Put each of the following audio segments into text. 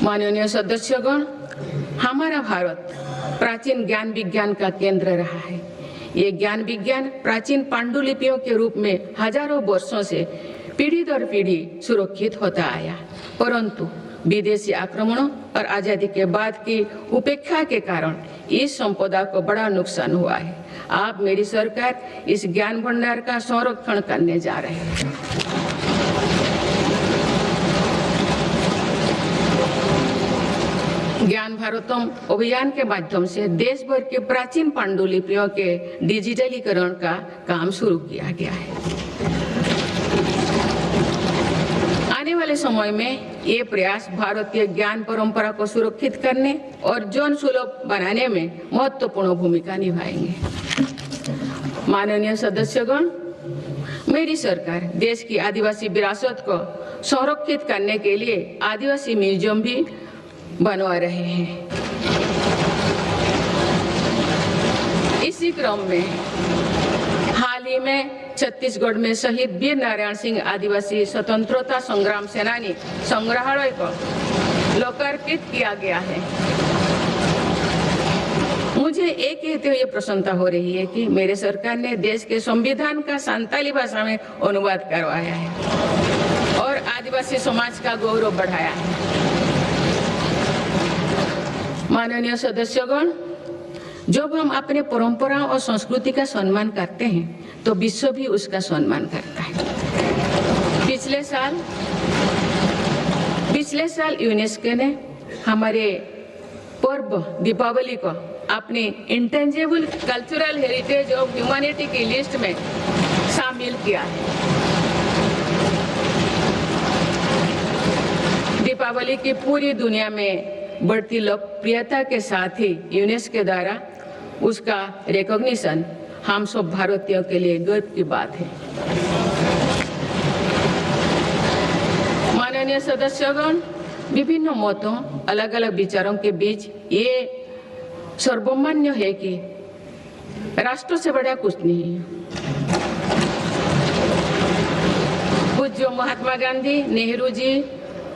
माननीय सदस्यगण, हमारा भारत प्राचीन ज्ञान विज्ञान का केंद्र रहा है। ये ज्ञान विज्ञान प्राचीन पांडुलिपियों के रूप में हजारों वर्षों से पीढ़ी दर पीढ़ी सुरक्षित होता आया, परंतु विदेशी आक्रमणों और आजादी के बाद की उपेक्षा के कारण इस संपदा को बड़ा नुकसान हुआ है। आप मेरी सरकार इस ज्ञान भंडार का संरक्षण करने जा रहे हैं। ज्ञान भारतम अभियान के माध्यम से देश भर के प्राचीन पांडुलिपियों के डिजिटलीकरण का काम शुरू किया गया है। आने वाले समय में ये प्रयास भारतीय ज्ञान परंपरा को सुरक्षित करने और जन सुलभ बनाने में महत्वपूर्ण भूमिका निभाएंगे। माननीय सदस्यगण, मेरी सरकार देश की आदिवासी विरासत को संरक्षित करने के लिए आदिवासी म्यूजियम भी बनवा रहे हैं। इसी क्रम में हाल ही में छत्तीसगढ़ में शहीद वीर नारायण सिंह आदिवासी स्वतंत्रता संग्राम सेनानी संग्रहालय को लोकार्पित किया गया है। मुझे एक कहते हुए प्रसन्नता हो रही है कि मेरे सरकार ने देश के संविधान का संताली भाषा में अनुवाद करवाया है और आदिवासी समाज का गौरव बढ़ाया है। माननीय सदस्यगण, जब हम अपने परंपराओं और संस्कृति का सम्मान करते हैं तो विश्व भी उसका सम्मान करता है। पिछले साल यूनेस्को ने हमारे पर्व दीपावली को अपनी intangible cultural heritage of humanity की लिस्ट में शामिल किया है। दीपावली की पूरी दुनिया में बढ़ती लोकप्रियता के साथ ही यूनेस्को द्वारा उसका रिकॉग्निशन हम सब भारतीयों के लिए गर्व की बात है। माननीय सदस्यगण, विभिन्न मतों, अलग अलग विचारों के बीच ये सर्वमान्य है कि राष्ट्र से बड़ा कुछ नहीं है। पूज्य महात्मा गांधी, नेहरू जी,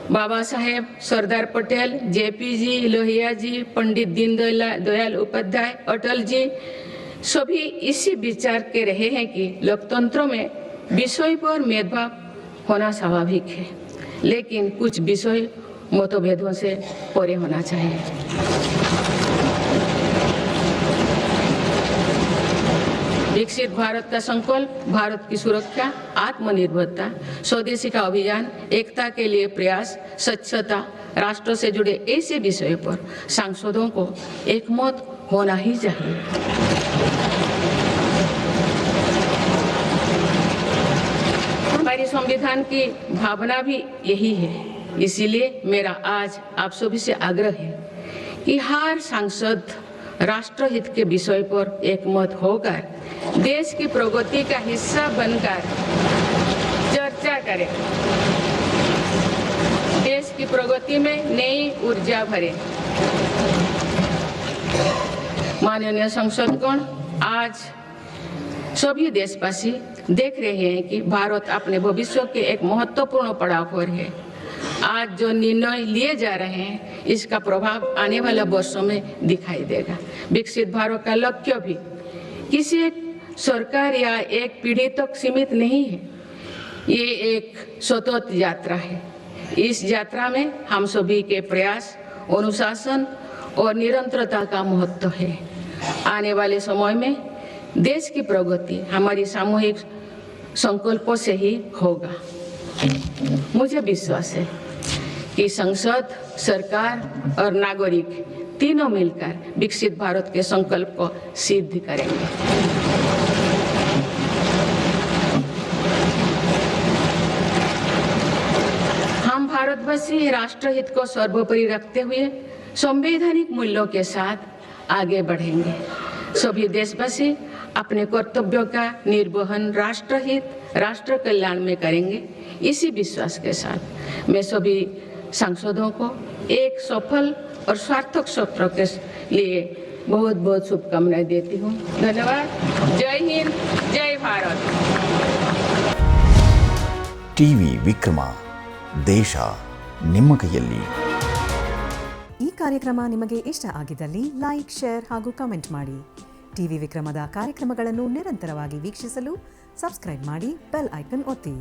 बाबा साहेब, सरदार पटेल, जेपी जी, लोहिया जी, पंडित दीनदयाल उपाध्याय, अटल जी सभी इसी विचार के रहे हैं कि लोकतंत्र में विषय पर भेदभाव होना स्वाभाविक है, लेकिन कुछ विषय मतभेदों से परे होना चाहिए। विकसित भारत का संकल्प, भारत की सुरक्षा, आत्मनिर्भरता, स्वदेशी का अभियान, एकता के लिए प्रयास, स्वच्छता, राष्ट्र से जुड़े ऐसे विषयों पर सांसदों को एकमत होना ही चाहिए। हमारी संविधान की भावना भी यही है। इसीलिए मेरा आज आप सभी से आग्रह है कि हर सांसद राष्ट्रहित के विषय पर एकमत होकर देश की प्रगति का हिस्सा बनकर चर्चा करें, देश की प्रगति में नई ऊर्जा भरे। माननीय संसदगण, आज सभी देशवासी देख रहे हैं कि भारत अपने भविष्य के एक महत्वपूर्ण पड़ाव पर है। आज जो निर्णय लिए जा रहे हैं इसका प्रभाव आने वाले वर्षों में दिखाई देगा। विकसित भारत का लक्ष्य भी किसी एक सरकार या एक पीढ़ी तक सीमित नहीं है। ये एक सतत यात्रा है। इस यात्रा में हम सभी के प्रयास, अनुशासन और निरंतरता का महत्व है। आने वाले समय में देश की प्रगति हमारी सामूहिक संकल्पों से ही होगा। मुझे विश्वास है कि संसद, सरकार और नागरिक तीनों मिलकर विकसित भारत के संकल्प को सिद्ध करेंगे। हम भारतवासी राष्ट्रहित को सर्वोपरि रखते हुए संवैधानिक मूल्यों के साथ आगे बढ़ेंगे। सभी देशवासी अपने कर्तव्यों का निर्वहन राष्ट्रहित, राष्ट्र कल्याण में करेंगे। इसी विश्वास के साथ मैं सभी सांसदों को एक सफल और सार्थक सत्र के लिए बहुत बहुत शुभकामनाएं देती हूँ। धन्यवाद। जय हिंद, जय भारत। ಟಿವಿ ವಿಕ್ರಮ, ದೇಶ ನಿಮ್ಮ ಕೈಯಲ್ಲಿ। ಕಾರ್ಯಕ್ರಮ ನಿಮಗೆ ಇಷ್ಟ ಆಗಿದ್ದಲ್ಲಿ ಲೈಕ್, ಶೇರ್ ಹಾಗೂ ಕಮೆಂಟ್ ಮಾಡಿ. ಟಿವಿ ವಿಕ್ರಮದ ಕಾರ್ಯಕ್ರಮಗಳನ್ನು ನಿರಂತರವಾಗಿ ವೀಕ್ಷಿಸಲು ಸಬ್ಸ್ಕ್ರೈಬ್ ಮಾಡಿ, ಬೆಲ್ ಐಕನ್ ಒತ್ತಿ.